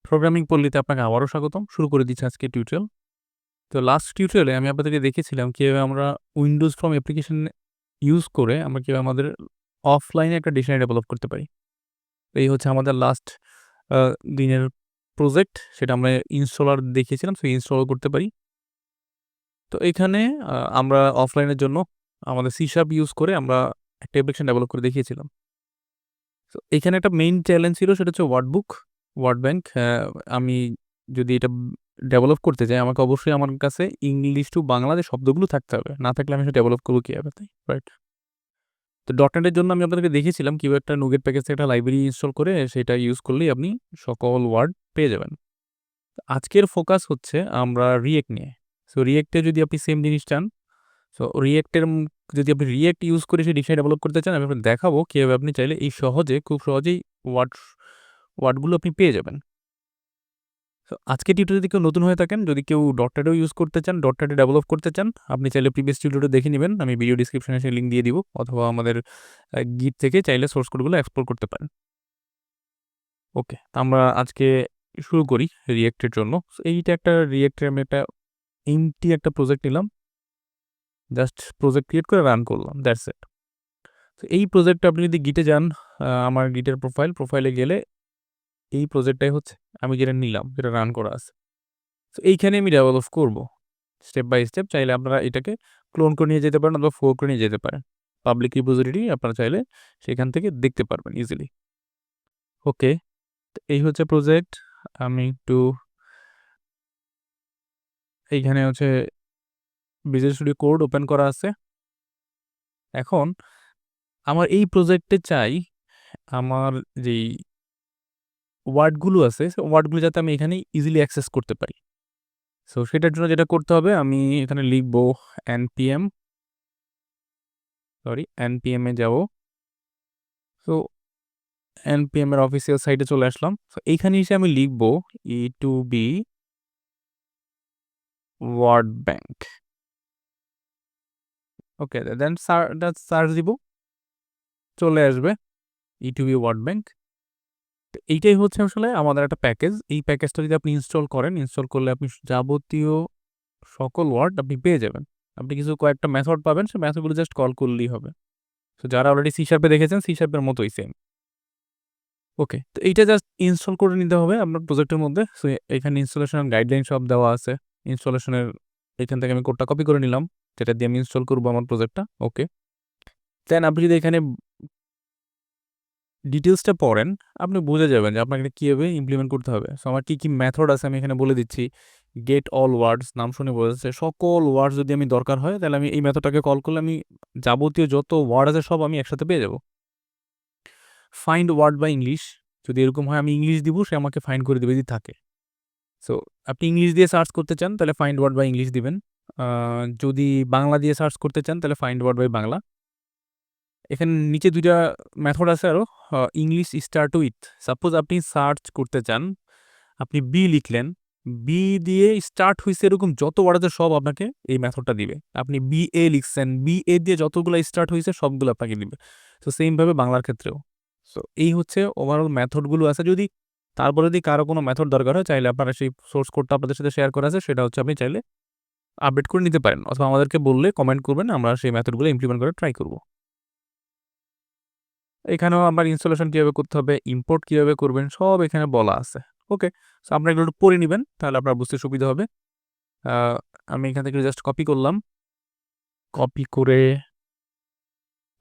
Programming পল্লীতে আপনাকে আবারও স্বাগতম। শুরু করে দিচ্ছি আজকের টিউটোরিয়াল। তো লাস্ট টিউটোরিয়ালে আমি আপনাদেরকে দেখিয়েছিলাম কিভাবে আমরা উইন্ডোজ ফ্রম অ্যাপ্লিকেশন ইউজ করে আমরা কিভাবে আমাদের অফলাইনে একটা ডিকশনারি ডেভেলপ করতে পারি। এই হচ্ছে আমাদের লাস্ট আ দিনের প্রজেক্ট। সেটা আমরা ইনস্টলার দেখিয়েছিলাম। সো ইনস্টলও করতে পারি। তো এখানে আমরা অফলাইনের জন্য আমাদের সি শার্প ইউজ করে আমরা একটা অ্যাপ্লিকেশন ডেভেলপ করে দেখিয়েছিলাম। তো এখানে একটা মেইন চ্যালেঞ্জ ছিল, সেটা হচ্ছে ওয়ার্ডবুক, ওয়ার্ড ব্যাংক। আমি যদি এটা ডেভেলপ করতে চাই, আমাকে অবশ্যই আমার কাছে ইংলিশ টু বাংলা যে শব্দগুলো থাকতে হবে। না থাকলে আমি সেটা ডেভেলপ করবো কিভাবে, তাই রাইট? তো ডটনেটের জন্য আমি আপনাদেরকে দেখিয়েছিলাম কিভাবে একটা নুগেট প্যাকেজ থেকে একটা লাইব্রেরি ইনস্টল করে সেটা ইউজ করলেই আপনি সকল ওয়ার্ড পেয়ে যাবেন। আজকের ফোকাস হচ্ছে আমরা রিয়েক্ট নিয়ে। সো রিয়েক্টে যদি আপনি সেম জিনিস চান, সো রিয়েক্টের যদি আপনি রিয়েক্ট ইউজ করে সেই ডিকশনারি ডেভেলপ করতে চান, আমি আপনাকে দেখাবো কিভাবে আপনি চাইলে এই খুব সহজেই ওয়ার্ডগুলো আপনি পেয়ে যাবেন। সো আজকের টিউটোরিয়াল যদি কেউ নতুন হয়ে থাকেন, যদি কেউ ডটনেটও ইউজ করতে চান, ডটনেটে ডেভেলপ করতে চান, আপনি চাইলে প্রিভিয়াস টিউটোরিয়াল দেখে নেবেন। আমি ভিডিও ডিসক্রিপশনে সেই লিঙ্ক দিয়ে দিব, অথবা আমাদের গিট থেকে চাইলে সোর্স কোডগুলো এক্সপ্লোর করতে পারেন। ওকে, আমরা আজকে শুরু করি রিয়েক্টের জন্য। সো এইটা একটা রিয়েক্টের আমি একটা এমটি একটা প্রজেক্ট নিলাম, জাস্ট প্রজেক্ট ক্রিয়েট করে রান করলাম, দ্যাটস ইট। তো এই প্রজেক্টটা আপনি যদি গিটে যান, আমার গিটের প্রোফাইলে গেলে এই প্রজেক্টটাই হচ্ছে আমি যেটা নিলাম, যেটা রান করা আছে। তো এইখানে আমি ডেভেলপ করব স্টেপ বাই স্টেপ। চাইলে আপনারা এটাকে ক্লোন করে নিয়ে যেতে পারেন অথবা ফোর করে নিয়ে যেতে পারেন। পাবলিক রিপোজিটরি আপনারা চাইলে সেখান থেকে দেখতে পারবেন ইজিলি। ওকে, এই হচ্ছে প্রজেক্ট। আমি একটু এইখানে হচ্ছে ভিজুয়াল স্টুডিও কোড ওপেন করা আছে। এখন আমার এই প্রজেক্টে চাই আমার যেই ওয়ার্ডগুলো আছে, সে ওয়ার্ডগুলো যাতে আমি এখানে ইজিলি অ্যাক্সেস করতে পারি। সো সেটার জন্য যেটা করতে হবে, আমি এখানে লিখবো npm এ যাব। সো npm এর অফিসিয়াল সাইটে চলে আসলাম। সো এইখানে এসে আমি লিখবো e2b ওয়ার্ড ব্যাংক। ওকে, দেন সার্চ দিব, চলে আসবে e2b ওয়ার্ড ব্যাংক। এইটাই হচ্ছে আসলে আমাদের একটা প্যাকেজ। এই প্যাকেজটা যদি আপনি ইনস্টল করেন, ইনস্টল করলে আপনি যাবতীয় সকল ওয়ার্ড আপনি পেয়ে যাবেন। আপনি কিছু কয়েকটা মেথড পাবেন, সেই মেথডগুলো জাস্ট কল করলেই হবে। তো যারা অলরেডি সি শার্পে দেখেছেন, সি শার্পের মতোই সেম। ওকে, তো এইটা জাস্ট ইনস্টল করে নিতে হবে আপনার প্রজেক্টের মধ্যে। সো এখানে ইনস্টলেশন গাইডলাইন সব দেওয়া আছে। ইনস্টলেশনের এখান থেকে আমি কোডটা কপি করে নিলাম, যেটা দিয়ে আমি ইনস্টল করবো আমার প্রজেক্টটা। ওকে, দেন আপনি যদি এখানে ডিটেলসটা পড়েন, আপনি বুঝে যাবেন যে আপনাকে কীভাবে ইমপ্লিমেন্ট করতে হবে। সো আমার কী মেথড আছে আমি এখানে বলে দিচ্ছি। গেট অল ওয়ার্ডস, নাম শুনে বোঝা যাচ্ছে সকল ওয়ার্ডস যদি আমি দরকার হয়, তাহলে আমি এই মেথডটাকে কল করলে আমি যাবতীয় যত ওয়ার্ড আছে সব আমি একসাথে পেয়ে যাবো। ফাইন্ড ওয়ার্ড বাই ইংলিশ, যদি এরকম হয় আমি ইংলিশ দিব, সে আমাকে ফাইন্ড করে দেবে যদি থাকে। সো আপনি ইংলিশ দিয়ে সার্চ করতে চান, তাহলে ফাইন্ড ওয়ার্ড বাই ইংলিশ দিবেন। যদি বাংলা দিয়ে সার্চ করতে চান, তাহলে ফাইন্ড ওয়ার্ড বাই বাংলা। এখানে নিচে ২ টা মেথড আছে আরও, ইংলিশ স্টার্ট উইথ। সাপোজ আপনি সার্চ করতে চান, আপনি বি লিখলেন, বি দিয়ে স্টার্ট হইছে এরকম যত ওয়ার্ড আছে সব আপনাকে এই মেথডটা দিবে। আপনি BA লিখছেন, BA দিয়ে যতগুলো স্টার্ট হইছে সবগুলো আপনাকে দিবে। তো সেমভাবে বাংলার ক্ষেত্রেও। সো এই হচ্ছে ওভারঅল মেথডগুলো আছে। যদি তারপরে যদি কারো কোনো মেথড দরকার হয়, চাইলে আপনারা সেই সোর্স কোডটা আপনাদের সাথে শেয়ার করা আছে, সেটা হচ্ছে আপনি চাইলে আপডেট করে নিতে পারেন, অথবা আমাদেরকে বললে কমেন্ট করবেন, আমরা সেই মেথডগুলো ইমপ্লিমেন্ট করে ট্রাই করব। এখানেও আমার ইনস্টলেশন কীভাবে করতে হবে, ইম্পোর্ট কীভাবে করবেন, সব এখানে বলা আছে। ওকে, সো আপনারা এগুলো একটু পড়ে নেবেন, তাহলে আপনার বুঝতে সুবিধা হবে। আমি এখান থেকে জাস্ট কপি করলাম, কপি করে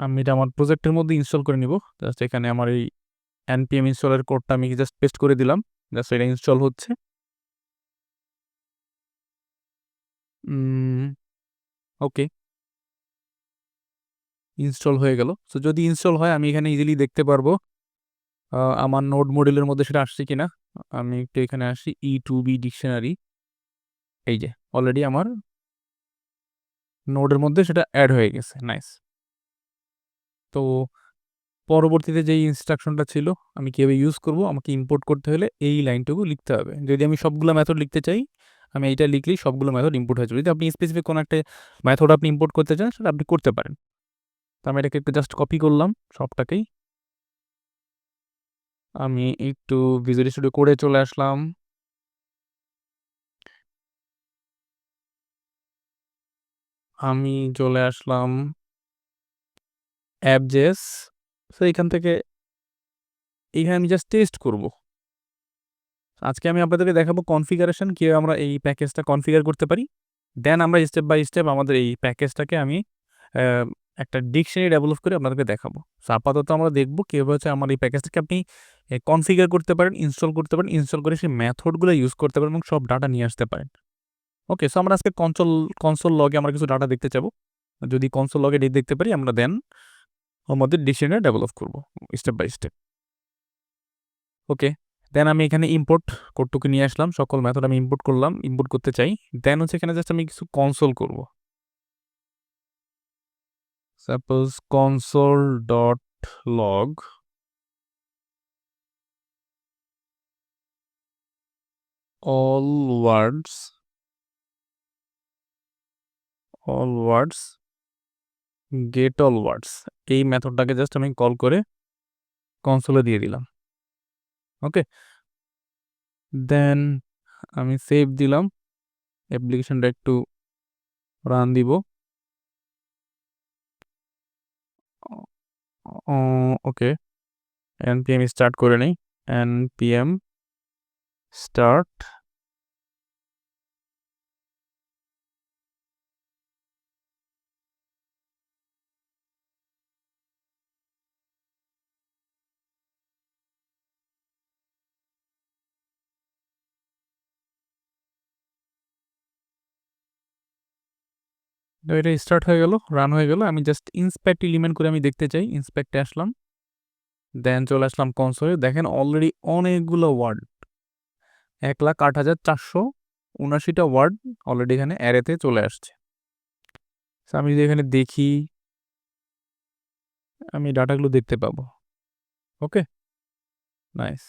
আমি এটা আমার প্রজেক্টের মধ্যে ইনস্টল করে নিব। জাস্ট এখানে আমার এই npm ইনস্টলের কোডটা আমি জাস্ট পেস্ট করে দিলাম, জাস্ট এটা ইনস্টল হচ্ছে। ওকে, ইনস্টল হয়ে গেল। সো যদি ইনস্টল হয়, আমি এখানে ইজিলি দেখতে পারবো আমার নোড মডিউলের মধ্যে সেটা আসছে কিনা। আমি একটু এখানে আসি, e2b ডিকশনারি, এই যে অলরেডি আমার নোডের মধ্যে সেটা অ্যাড হয়ে গেছে। নাইস। তো পরবর্তীতে যেই ইনস্ট্রাকশনটা ছিল, আমি কীভাবে ইউজ করব, আমাকে ইম্পোর্ট করতে হলে এই লাইনটুকু লিখতে হবে। যদি আমি সবগুলো মেথড লিখতে চাই, আমি এইটা লিখলেই সবগুলো মেথড ইম্পোর্ট হয়ে যাবে। যদি আপনি স্পেসিফিক কোনো একটা মেথড আপনি ইম্পোর্ট করতে চান, সেটা আপনি করতে পারেন। তো আমি এটাকে একটু জাস্ট কপি করলাম সবটাকেই, আমি একটু ভিজুয়াল স্টুডিও কোডে চলে আসলাম। আমি চলে আসলাম অ্যাপ.js। সো এখান থেকে এখানে আমি জাস্ট টেস্ট করব। আজকে আমি আপনাদেরকে দেখাবো কনফিগারেশন কিভাবে আমরা এই প্যাকেজটা কনফিগার করতে পারি। দেন আমরা স্টেপ বাই স্টেপ আমাদের এই প্যাকেজটাকে আমি একটা ডিকশনারি ডেভেলপ করে আপনাদেরকে দেখাবো। সো আপাতত আমরা দেখব কীভাবে হচ্ছে আমার এই প্যাকেজটাকে আপনি কনফিগার করতে পারেন, ইনস্টল করতে পারেন, ইনস্টল করে সেই মেথডগুলো ইউজ করতে পারেন এবং সব ডাটা নিয়ে আসতে পারেন। ওকে, সো আমরা আজকে কনসোল লগে আমরা কিছু ডাটা দেখতে চাবো। যদি কনসোল লগে দেখতে পারি আমরা দেন আমাদের ডিকশনারি ডেভেলপ করব স্টেপ বাই স্টেপ। ওকে, দেন আমি এখানে ইম্পোর্ট কোডটুকু নিয়ে আসলাম, সকল মেথড আমি ইম্পোর্ট করলাম, ইম্পোর্ট করতে চাই। দেন হচ্ছে এখানে জাস্ট আমি কিছু কনসোল করব। Suppose console dot log all words get all words এই মেথডটাকে জাস্ট আমি কল করে কনসোলে দিয়ে দিলাম। ওকে, দেন আমি সেভ দিলাম, অ্যাপ্লিকেশনটা একটু রান দিব। ওকে, npm স্টার্ট করে নেই, npm স্টার্ট। তো এটা স্টার্ট হয়ে গেল, রান হয়ে গেল। আমি জাস্ট ইন্সপেক্ট এলিমেন্ট করে আমি দেখতে চাই, ইন্সপেক্টে আসলাম, দেন চলে আসলাম কনসোলে। দেখেন অলরেডি অনেকগুলো ওয়ার্ড, 1,08,479টা ওয়ার্ড অলরেডি এখানে অ্যারেতে চলে আসছে। আমি যদি এখানে দেখি আমি ডাটাগুলো দেখতে পাবো। ওকে, নাইস।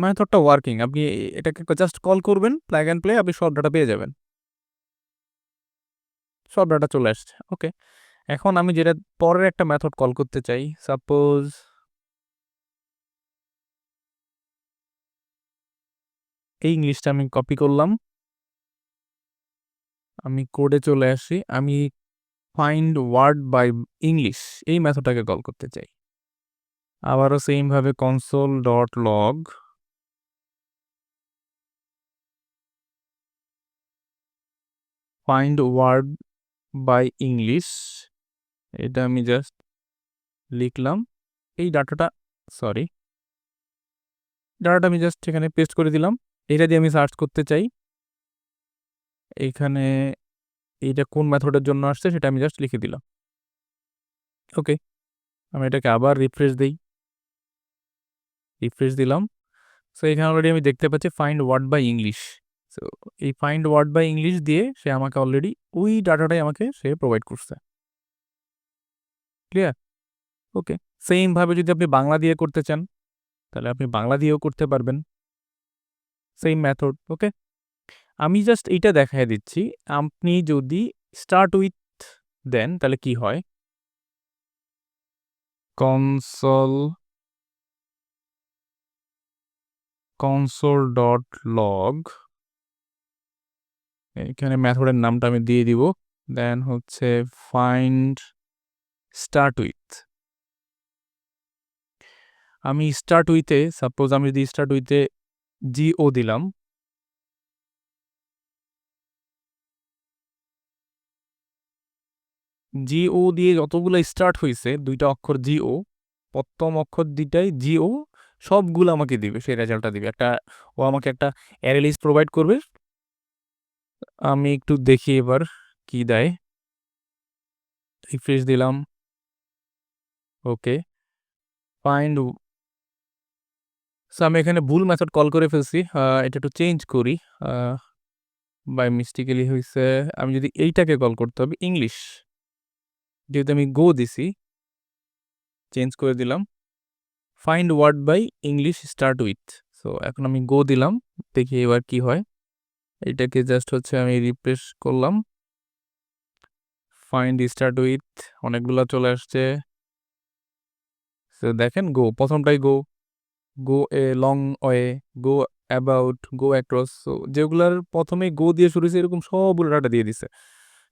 মেথডটা ওয়ার্কিং, আপনি এটাকে জাস্ট কল করবেন, প্লাগ অ্যান্ড প্লে, আপনি সব ডাটা পেয়ে যাবেন, সব ডাটা চলে আসছে। ওকে, এখন আমি যেটা পরের একটা মেথড কল করতে চাই, সাপোজ এই ইংলিশটা আমি কপি করলাম, আমি কোডে চলে আসি, আমি ফাইন্ড ওয়ার্ড বাই ইংলিশ এই মেথডটাকে কল করতে চাই। আবারও সেমভাবে console dot log find word by English, এটা আমি জাস্ট লিখলাম। এই ডাটাটা আমি জাস্ট এখানে পেস্ট করে দিলাম। এটা দিয়ে আমি সার্চ করতে চাই, এইখানে এইটা কোন মেথডের জন্য আসছে সেটা আমি জাস্ট লিখে দিলাম। ওকে, আমি এটাকে আবার রিফ্রেশ দিলাম। সো এখানে অলরেডি আমি দেখতে পাচ্ছি find word by English. So এই ফাইন্ড ওয়ার্ড বাই ইংলিশ দিয়ে সে আমাকে অলরেডি ওই ডাটাটাই আমাকে সে প্রোভাইড করছে। ক্লিয়ার? ওকে, সেমভাবে যদি আপনি বাংলা দিয়ে করতে চান তাহলে আপনি বাংলা দিয়েও করতে পারবেন, সেম মেথড। ওকে, আমি জাস্ট এইটা দেখাই দিচ্ছি, আপনি যদি স্টার্ট উইথ দেন তাহলে কি হয়। কনসোল ডট লগ, এখানে মেথডের নামটা আমি দিয়ে দিব, দেন হচ্ছে ফাইন্ড স্টার্ট উইথ। আমি স্টার্ট উইথে সাপোজ আমি যদি স্টার্ট উইথে জিও দিলাম, জিও দিয়ে যতগুলো স্টার্ট হয়েছে দুইটা অক্ষর জিও, প্রথম অক্ষর দুইটাই জিও, সবগুলো আমাকে দিবে, সেই রেজাল্টটা দিবে। ও আমাকে একটা অ্যারে লিস্ট প্রোভাইড করবে। আমি একটু দেখি এবার কি দেয়, রিফ্রেশ দিলাম। ওকে, ফাইন্ড, সো আমি এখানে ভুল মেথড কল করে ফেলছি, এটা একটু চেঞ্জ করি, বাই মিস্টেকেলি হয়েছে। আমি যদি এইটাকে কল করতে হবে ইংলিশ, যেহেতু আমি গো দিছি, চেঞ্জ করে দিলাম, find word by English start with. So এখন আমি গো দিলাম, দেখি এবার কি হয়। এটাকে জাস্ট হচ্ছে আমি রিফ্রেশ করলাম, ফাইন্ড স্টার্ট উইথ, অনেকগুলো চলে আসছে। সো দেখেন গো, প্রথমটাই go, go a long way, go about, go across. So যেগুলার প্রথমে গো দিয়ে শুরু হয়েছে এরকম সবগুলো ডাটা দিয়ে দিছে।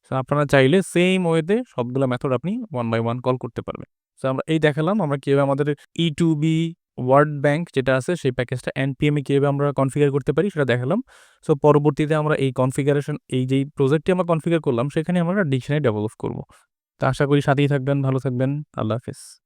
সো আপনারা চাইলে সেম ওয়েতে সবগুলো মেথড আপনি ওয়ান বাই ওয়ান কল করতে পারবেন। সো আমরা এই দেখালাম আমরা কীভাবে আমাদের E2B ওয়ার্ড ব্যাংক যেটা আছে সেই প্যাকেজটা npm এ কীভাবে আমরা কনফিগার করতে পারি সেটা দেখালাম। সো পরবর্তীতে আমরা এই কনফিগারেশন এই যেই প্রজেক্টটি আমরা কনফিগার করলাম সেখানে আমরা ডিকশনারি ডেভেলপ করব। তো আশা করি সাথেই থাকবেন, ভালো থাকবেন। আল্লাহ হাফেজ।